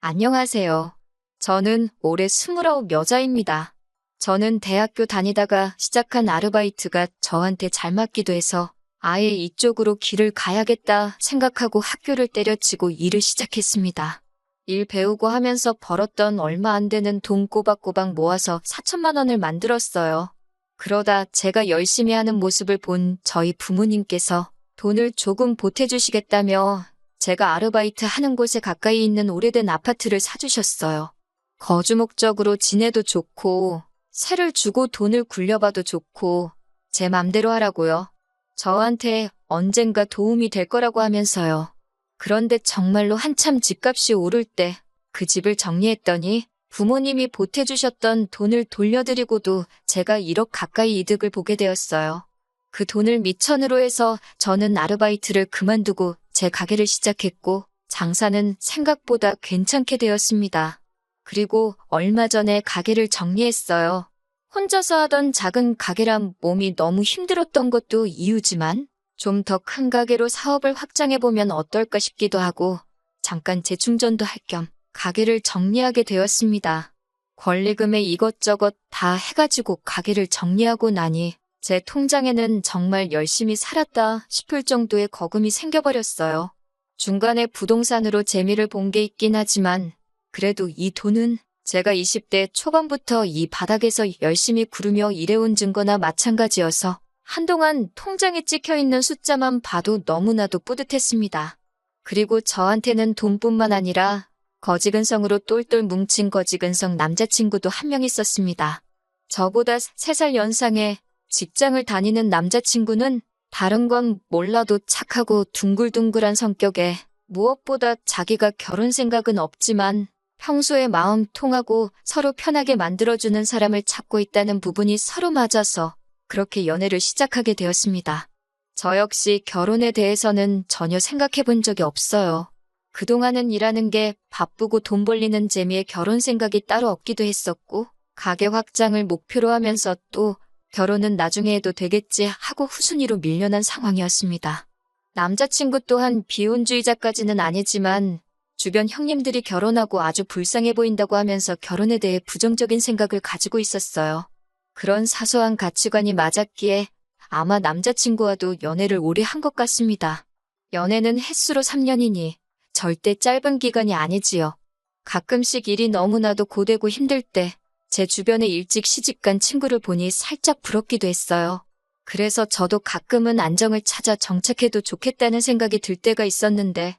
안녕하세요. 저는 올해 29 여자입니다. 저는 대학교 다니다가 시작한 아르바이트가 저한테 잘 맞기도 해서 아예 이쪽으로 길을 가야겠다 생각하고 학교를 때려치고 일을 시작했습니다. 일 배우고 하면서 벌었던 얼마 안 되는 돈 꼬박꼬박 모아서 4천만 원을 만들었어요. 그러다 제가 열심히 하는 모습을 본 저희 부모님께서 돈을 조금 보태주시겠다며 제가 아르바이트 하는 곳에 가까이 있는 오래된 아파트를 사주셨어요. 거주 목적으로 지내도 좋고 세를 주고 돈을 굴려봐도 좋고 제 맘대로 하라고요. 저한테 언젠가 도움이 될 거라고 하면서요. 그런데 정말로 한참 집값이 오를 때 그 집을 정리했더니 부모님이 보태주셨던 돈을 돌려드리고도 제가 1억 가까이 이득을 보게 되었어요. 그 돈을 미천으로 해서 저는 아르바이트를 그만두고 제 가게를 시작했고 장사는 생각보다 괜찮게 되었습니다. 그리고 얼마 전에 가게를 정리했어요. 혼자서 하던 작은 가게라 몸이 너무 힘들었던 것도 이유지만 좀 더 큰 가게로 사업을 확장해보면 어떨까 싶기도 하고 잠깐 재충전도 할 겸 가게를 정리하게 되었습니다. 권리금에 이것저것 다 해가지고 가게를 정리하고 나니 제 통장에는 정말 열심히 살았다 싶을 정도의 거금이 생겨버렸어요. 중간에 부동산으로 재미를 본 게 있긴 하지만 그래도 이 돈은 제가 20대 초반부터 이 바닥에서 열심히 구르며 일해온 증거나 마찬가지여서 한동안 통장에 찍혀있는 숫자만 봐도 너무나도 뿌듯했습니다. 그리고 저한테는 돈뿐만 아니라 거지근성으로 똘똘 뭉친 거지근성 남자친구도 한 명 있었습니다. 저보다 3살 연상의 직장을 다니는 남자친구는 다른 건 몰라도 착하고 둥글둥글한 성격에 무엇보다 자기가 결혼 생각은 없지만 평소에 마음 통하고 서로 편하게 만들어주는 사람을 찾고 있다는 부분이 서로 맞아서 그렇게 연애를 시작하게 되었습니다. 저 역시 결혼에 대해서는 전혀 생각해 본 적이 없어요. 그동안은 일하는 게 바쁘고 돈 벌리는 재미에 결혼 생각이 따로 없기도 했었고 가게 확장을 목표로 하면서 또 결혼은 나중에 해도 되겠지 하고 후순위로 밀려난 상황이었습니다. 남자친구 또한 비혼주의자까지는 아니지만 주변 형님들이 결혼하고 아주 불쌍해 보인다고 하면서 결혼에 대해 부정적인 생각을 가지고 있었어요. 그런 사소한 가치관이 맞았기에 아마 남자친구와도 연애를 오래 한 것 같습니다. 연애는 횟수로 3년이니 절대 짧은 기간이 아니지요. 가끔씩 일이 너무나도 고되고 힘들 때 제 주변에 일찍 시집간 친구를 보니 살짝 부럽기도 했어요. 그래서 저도 가끔은 안정을 찾아 정착해도 좋겠다는 생각이 들 때가 있었는데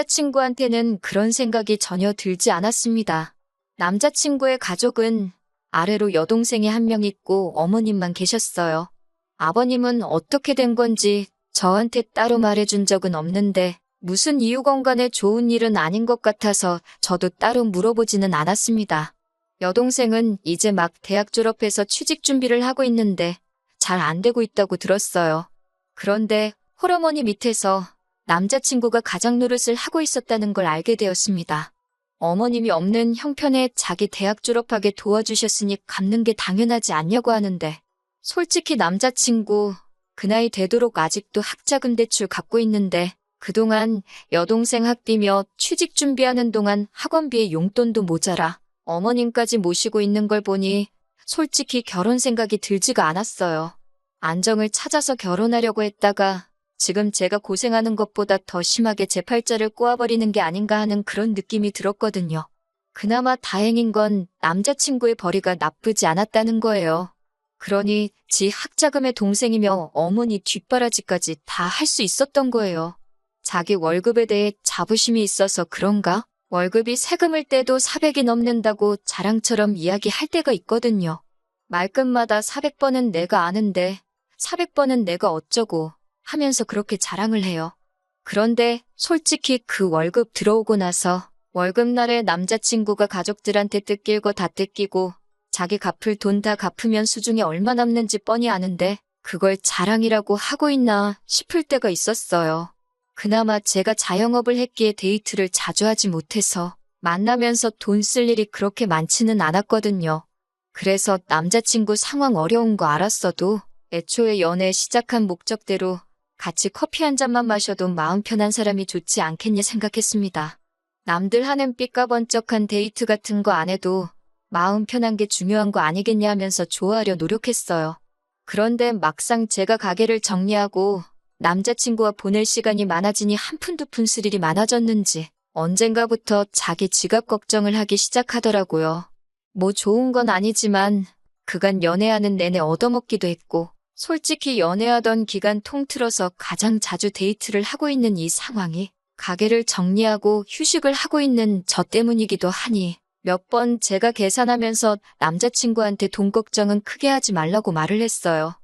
남자친구한테는 그런 생각이 전혀 들지 않았습니다. 남자친구의 가족은 아래로 여동생이 한 명 있고 어머님만 계셨어요. 아버님은 어떻게 된 건지 저한테 따로 말해준 적은 없는데 무슨 이유건 간에 좋은 일은 아닌 것 같아서 저도 따로 물어보지는 않았습니다. 여동생은 이제 막 대학 졸업해서 취직 준비를 하고 있는데 잘 안 되고 있다고 들었어요. 그런데 홀어머니 밑에서 남자친구가 가장 노릇을 하고 있었다는 걸 알게 되었습니다. 어머님이 없는 형편에 자기 대학 졸업하게 도와주셨으니 갚는 게 당연하지 않냐고 하는데 솔직히 남자친구 그 나이 되도록 아직도 학자금 대출 갚고 있는데 그동안 여동생 학비며 취직 준비하는 동안 학원비에 용돈도 모자라 어머님까지 모시고 있는 걸 보니 솔직히 결혼 생각이 들지가 않았어요. 안정을 찾아서 결혼하려고 했다가 지금 제가 고생하는 것보다 더 심하게 제 팔자를 꼬아버리는 게 아닌가 하는 그런 느낌이 들었거든요. 그나마 다행인 건 남자친구의 벌이가 나쁘지 않았다는 거예요. 그러니 지 학자금의 동생이며 어머니 뒷바라지까지 다 할 수 있었던 거예요. 자기 월급에 대해 자부심이 있어서 그런가? 월급이 세금을 떼도 400이 넘는다고 자랑처럼 이야기할 때가 있거든요. 말끝마다 400번은 내가 아는데 400번은 내가 어쩌고 하면서 그렇게 자랑을 해요. 그런데 솔직히 그 월급 들어오고 나서 월급날에 남자친구가 가족들한테 뜯길 거 다 뜯기고 자기 갚을 돈 다 갚으면 수중에 얼마 남는지 뻔히 아는데 그걸 자랑이라고 하고 있나 싶을 때가 있었어요. 그나마 제가 자영업을 했기에 데이트를 자주 하지 못해서 만나면서 돈 쓸 일이 그렇게 많지는 않았거든요. 그래서 남자친구 상황 어려운 거 알았어도 애초에 연애 시작한 목적대로 같이 커피 한 잔만 마셔도 마음 편한 사람이 좋지 않겠냐 생각했습니다. 남들 하는 삐까번쩍한 데이트 같은 거 안 해도 마음 편한 게 중요한 거 아니겠냐 하면서 좋아하려 노력했어요. 그런데 막상 제가 가게를 정리하고 남자친구와 보낼 시간이 많아지니 한 푼 두 푼 쓸 일이 많아졌는지 언젠가부터 자기 지갑 걱정을 하기 시작하더라고요. 뭐 좋은 건 아니지만 그간 연애하는 내내 얻어먹기도 했고 솔직히 연애하던 기간 통틀어서 가장 자주 데이트를 하고 있는 이 상황이 가게를 정리하고 휴식을 하고 있는 저 때문이기도 하니 몇 번 제가 계산하면서 남자친구한테 돈 걱정은 크게 하지 말라고 말을 했어요.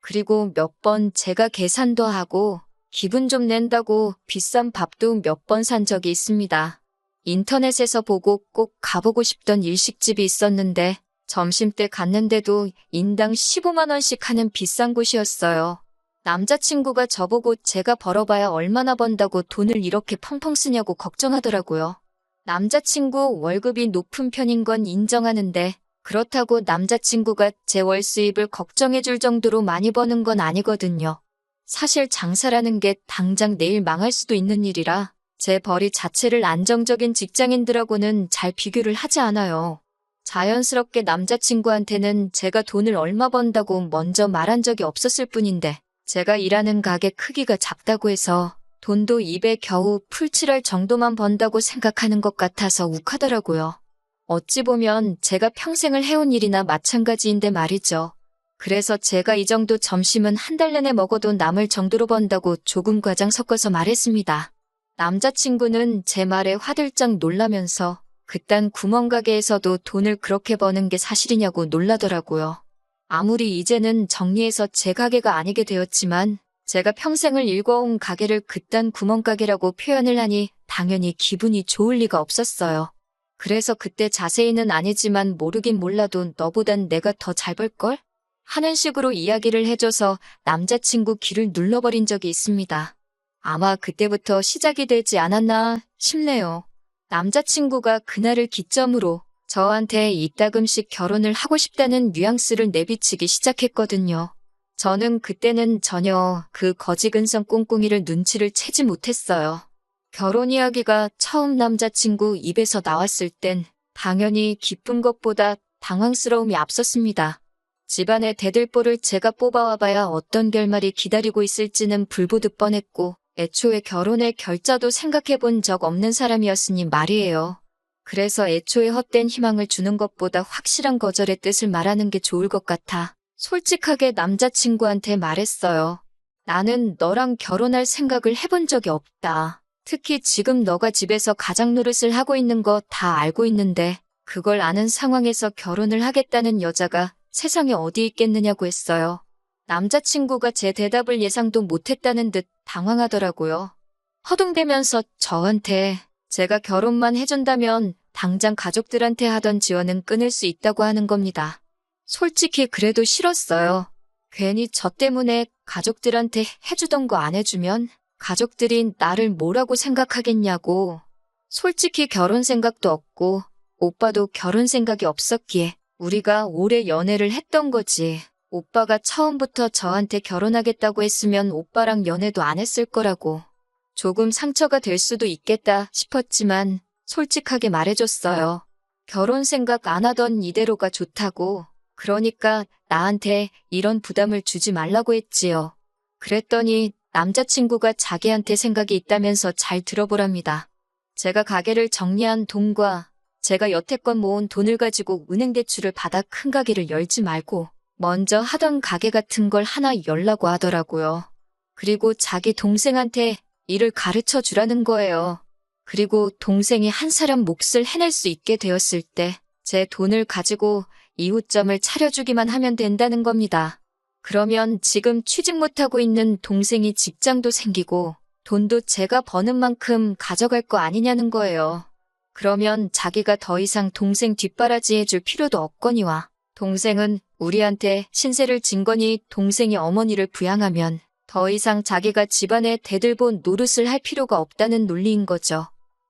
그리고 몇 번 제가 계산도 하고 기분 좀 낸다고 비싼 밥도 몇 번 산 적이 있습니다. 인터넷에서 보고 꼭 가보고 싶던 일식집이 있었는데 점심때 갔는데도 인당 15만 원씩 하는 비싼 곳이었어요. 남자친구가 저보고 제가 벌어봐야 얼마나 번다고 돈을 이렇게 펑펑 쓰냐고 걱정하더라고요. 남자친구 월급이 높은 편인 건 인정하는데 그렇다고 남자친구가 제 월 수입을 걱정해줄 정도로 많이 버는 건 아니거든요. 사실 장사라는 게 당장 내일 망할 수도 있는 일이라 제 벌이 자체를 안정적인 직장인들하고는 잘 비교를 하지 않아요. 자연스럽게 남자친구한테는 제가 돈을 얼마 번다고 먼저 말한 적이 없었을 뿐인데 제가 일하는 가게 크기가 작다고 해서 돈도 입에 겨우 풀칠할 정도만 번다고 생각하는 것 같아서 욱하더라고요. 어찌 보면 제가 평생을 해온 일이나 마찬가지인데 말이죠. 그래서 제가 이 정도 점심은 한 달 내내 먹어도 남을 정도로 번다고 조금 과장 섞어서 말했습니다. 남자친구는 제 말에 화들짝 놀라면서 그딴 구멍가게에서도 돈을 그렇게 버는 게 사실이냐고 놀라더라고요. 아무리 이제는 정리해서 제 가게가 아니게 되었지만 제가 평생을 일궈온 가게를 그딴 구멍가게라고 표현을 하니 당연히 기분이 좋을 리가 없었어요. 그래서 그때 자세히는 아니지만 모르긴 몰라도 너보단 내가 더 잘 벌걸? 하는 식으로 이야기를 해줘서 남자친구 귀를 눌러버린 적이 있습니다. 아마 그때부터 시작이 되지 않았나 싶네요. 남자친구가 그날을 기점으로 저한테 이따금씩 결혼을 하고 싶다는 뉘앙스를 내비치기 시작했거든요. 저는 그때는 전혀 그 거지근성 꿍꿍이를 눈치를 채지 못했어요. 결혼 이야기가 처음 남자친구 입에서 나왔을 땐 당연히 기쁜 것보다 당황스러움이 앞섰습니다. 집안의 대들보를 제가 뽑아와봐야 어떤 결말이 기다리고 있을지는 불보듯 뻔했고 애초에 결혼의 결자도 생각해본 적 없는 사람이었으니 말이에요. 그래서 애초에 헛된 희망을 주는 것보다 확실한 거절의 뜻을 말하는 게 좋을 것 같아 솔직하게 남자친구한테 말했어요. 나는 너랑 결혼할 생각을 해본 적이 없다. 특히 지금 너가 집에서 가장 노릇을 하고 있는 거 다 알고 있는데 그걸 아는 상황에서 결혼을 하겠다는 여자가 세상에 어디 있겠느냐고 했어요. 남자친구가 제 대답을 예상도 못했다는 듯 당황하더라고요. 허둥대면서 저한테 제가 결혼만 해준다면 당장 가족들한테 하던 지원은 끊을 수 있다고 하는 겁니다. 솔직히 그래도 싫었어요. 괜히 저 때문에 가족들한테 해주던 거 안 해주면 가족들이 나를 뭐라고 생각하겠냐고. 솔직히 결혼 생각도 없고 오빠도 결혼 생각이 없었기에 우리가 오래 연애를 했던 거지. 오빠가 처음부터 저한테 결혼하겠다고 했으면 오빠랑 연애도 안 했을 거라고. 조금 상처가 될 수도 있겠다 싶었지만 솔직하게 말해줬어요. 결혼 생각 안 하던 이대로가 좋다고. 그러니까 나한테 이런 부담을 주지 말라고 했지요. 그랬더니 남자친구가 자기한테 생각이 있다면서 잘 들어보랍니다. 제가 가게를 정리한 돈과 제가 여태껏 모은 돈을 가지고 은행 대출을 받아 큰 가게를 열지 말고 먼저 하던 가게 같은 걸 하나 열라고 하더라고요. 그리고 자기 동생한테 일을 가르쳐 주라는 거예요. 그리고 동생이 한 사람 몫을 해낼 수 있게 되었을 때 제 돈을 가지고 이웃점을 차려주기만 하면 된다는 겁니다. 그러면 지금 취직 못하고 있는 동생이 직장도 생기고 돈도 제가 버는 만큼 가져갈 거 아니냐는 거예요. 그러면 자기가 더 이상 동생 뒷바라지 해줄 필요도 없거니와 동생은 우리한테 신세를 진 거니 동생이 어머니를 부양하면 더 이상 자기가 집안에 대들보 노릇을 할 필요가 없다는 논리인 거죠.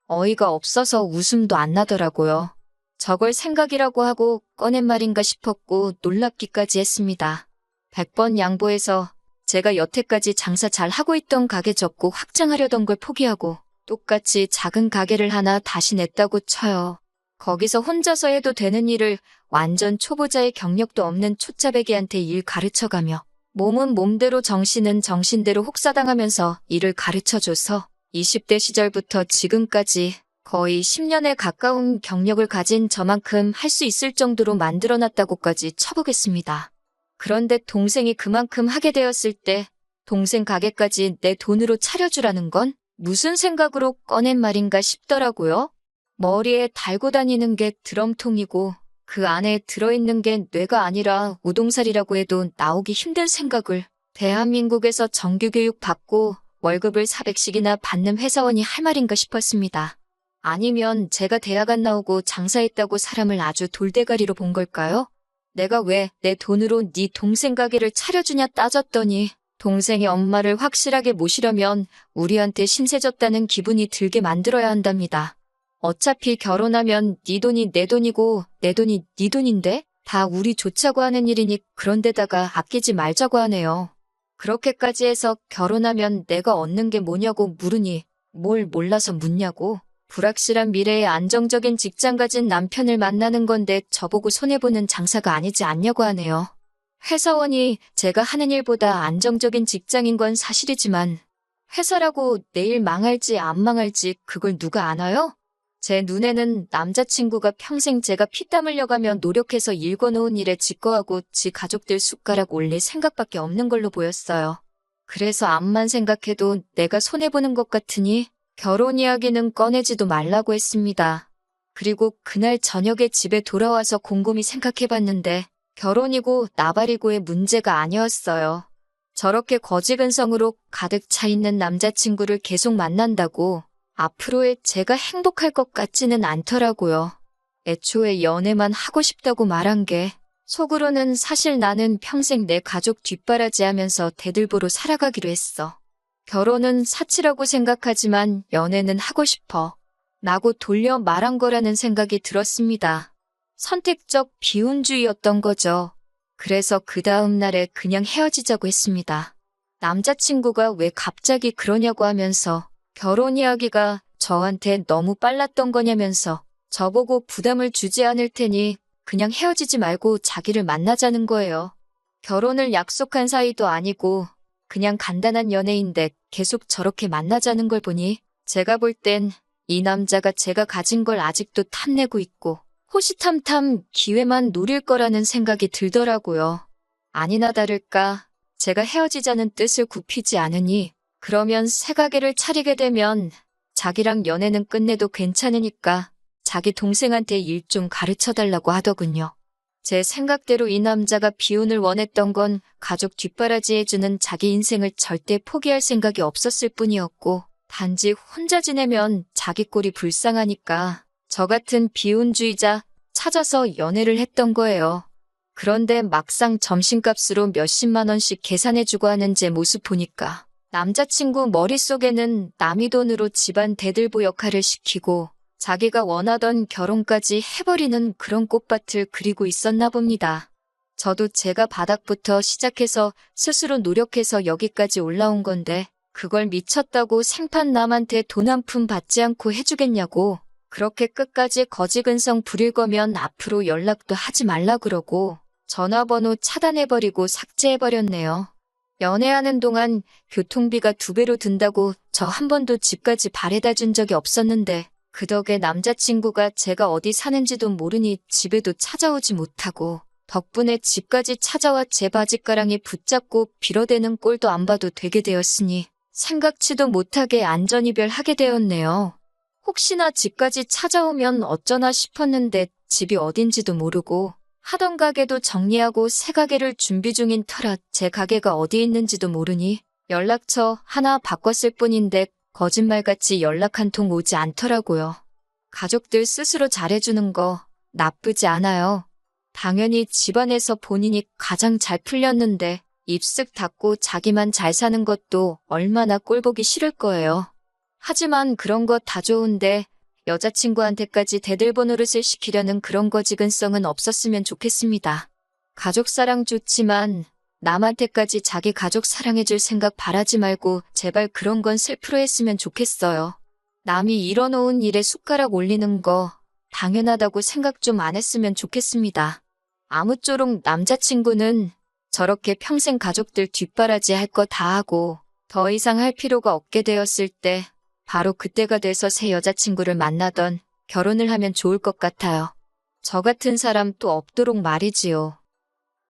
어이가 없어서 웃음도 안 나더라고요. 저걸 생각이라고 하고 꺼낸 말인가 싶었고 놀랍기까지 했습니다. 100번 양보해서 제가 여태까지 장사 잘 하고 있던 가게 접고 확장하려던 걸 포기하고 똑같이 작은 가게를 하나 다시 냈다고 쳐요. 거기서 혼자서 해도 되는 일을 완전 초보자의 경력도 없는 초짜배기한테 일 가르쳐가며 몸은 몸대로 정신은 정신대로 혹사당하면서 일을 가르쳐줘서 20대 시절부터 지금까지 거의 10년에 가까운 경력을 가진 저만큼 할 수 있을 정도로 만들어놨다고까지 쳐보겠습니다. 그런데 동생이 그만큼 하게 되었을 때 동생 가게까지 내 돈으로 차려주라는 건 무슨 생각으로 꺼낸 말인가 싶더라고요. 머리에 달고 다니는 게 드럼통이고 그 안에 들어있는 게 뇌가 아니라 우동살이라고 해도 나오기 힘든 생각을 대한민국에서 정규교육 받고 월급을 400씩이나 받는 회사원이 할 말인가 싶었습니다. 아니면 제가 대학 안 나오고 장사했다고 사람을 아주 돌대가리로 본 걸까요? 내가 왜 내 돈으로 네 동생 가게를 차려주냐 따졌더니 동생의 엄마를 확실하게 모시려면 우리한테 신세졌다는 기분이 들게 만들어야 한답니다. 어차피 결혼하면 네 돈이 내 돈이고 내 돈이 네 돈인데 다 우리 좋자고 하는 일이니 그런데다가 아끼지 말자고 하네요. 그렇게까지 해서 결혼하면 내가 얻는 게 뭐냐고 물으니 뭘 몰라서 묻냐고. 불확실한 미래에 안정적인 직장 가진 남편을 만나는 건데 저보고 손해보는 장사가 아니지 않냐고 하네요. 회사원이 제가 하는 일보다 안정적인 직장인 건 사실이지만 회사라고 내일 망할지 안 망할지 그걸 누가 아나요? 제 눈에는 남자친구가 평생 제가 피땀 흘려가며 노력해서 일궈놓은 일에 직거하고 지 가족들 숟가락 올릴 생각밖에 없는 걸로 보였어요. 그래서 암만 생각해도 내가 손해보는 것 같으니 결혼 이야기는 꺼내지도 말라고 했습니다. 그리고 그날 저녁에 집에 돌아와서 곰곰이 생각해봤는데 결혼이고 나발이고의 문제가 아니었어요. 저렇게 거지근성으로 가득 차 있는 남자친구를 계속 만난다고 앞으로의 제가 행복할 것 같지는 않더라고요. 애초에 연애만 하고 싶다고 말한 게 속으로는 사실 나는 평생 내 가족 뒷바라지하면서 대들보로 살아가기로 했어. 결혼은 사치라고 생각하지만 연애는 하고 싶어. 라고 돌려 말한 거라는 생각이 들었습니다. 선택적 비혼주의였던 거죠. 그래서 그 다음 날에 그냥 헤어지자고 했습니다. 남자친구가 왜 갑자기 그러냐고 하면서 결혼 이야기가 저한테 너무 빨랐던 거냐면서 저보고 부담을 주지 않을 테니 그냥 헤어지지 말고 자기를 만나자는 거예요. 결혼을 약속한 사이도 아니고 그냥 간단한 연애인데 계속 저렇게 만나자는 걸 보니 제가 볼 땐 이 남자가 제가 가진 걸 아직도 탐내고 있고 호시탐탐 기회만 노릴 거라는 생각이 들더라고요. 아니나 다를까 제가 헤어지자는 뜻을 굽히지 않으니 그러면 새 가게를 차리게 되면 자기랑 연애는 끝내도 괜찮으니까 자기 동생한테 일 좀 가르쳐달라고 하더군요. 제 생각대로 이 남자가 비혼을 원했던 건 가족 뒷바라지해주는 자기 인생을 절대 포기할 생각이 없었을 뿐이었고 단지 혼자 지내면 자기 꼴이 불쌍하니까 저 같은 비혼주의자 찾아서 연애를 했던 거예요. 그런데 막상 점심값으로 몇십만 원씩 계산해주고 하는 제 모습 보니까 남자친구 머릿속에는 남의 돈으로 집안 대들보 역할을 시키고 자기가 원하던 결혼까지 해버리는 그런 꽃밭을 그리고 있었나 봅니다. 저도 제가 바닥부터 시작해서 스스로 노력해서 여기까지 올라온 건데 그걸 미쳤다고 생판 남한테 돈 한 푼 받지 않고 해주겠냐고. 그렇게 끝까지 거지근성 부릴 거면 앞으로 연락도 하지 말라 그러고 전화번호 차단해버리고 삭제해버렸네요. 연애하는 동안 교통비가 2배로 든다고 저 한 번도 집까지 바래다 준 적이 없었는데 그 덕에 남자친구가 제가 어디 사는지도 모르니 집에도 찾아오지 못하고 덕분에 집까지 찾아와 제 바짓가랑이 붙잡고 빌어대는 꼴도 안 봐도 되게 되었으니 생각지도 못하게 안전이별하게 되었네요. 혹시나 집까지 찾아오면 어쩌나 싶었는데 집이 어딘지도 모르고 하던 가게도 정리하고 새 가게를 준비 중인 터라 제 가게가 어디 있는지도 모르니 연락처 하나 바꿨을 뿐인데 거짓말같이 연락 한 통 오지 않더라고요. 가족들 스스로 잘해주는 거 나쁘지 않아요. 당연히 집안에서 본인이 가장 잘 풀렸는데 입쓱 닫고 자기만 잘 사는 것도 얼마나 꼴보기 싫을 거예요. 하지만 그런 거 다 좋은데 여자친구한테까지 대들보 노릇을 시키려는 그런 거지근성은 없었으면 좋겠습니다. 가족 사랑 좋지만 남한테까지 자기 가족 사랑해줄 생각 바라지 말고 제발 그런 건 0% 했으면 좋겠어요. 남이 일어놓은 일에 숟가락 올리는 거 당연하다고 생각 좀 안 했으면 좋겠습니다. 아무쪼록 남자친구는 저렇게 평생 가족들 뒷바라지 할 거 다 하고 더 이상 할 필요가 없게 되었을 때 바로 그때가 돼서 새 여자친구를 만나던 결혼을 하면 좋을 것 같아요. 저 같은 사람 또 없도록 말이지요.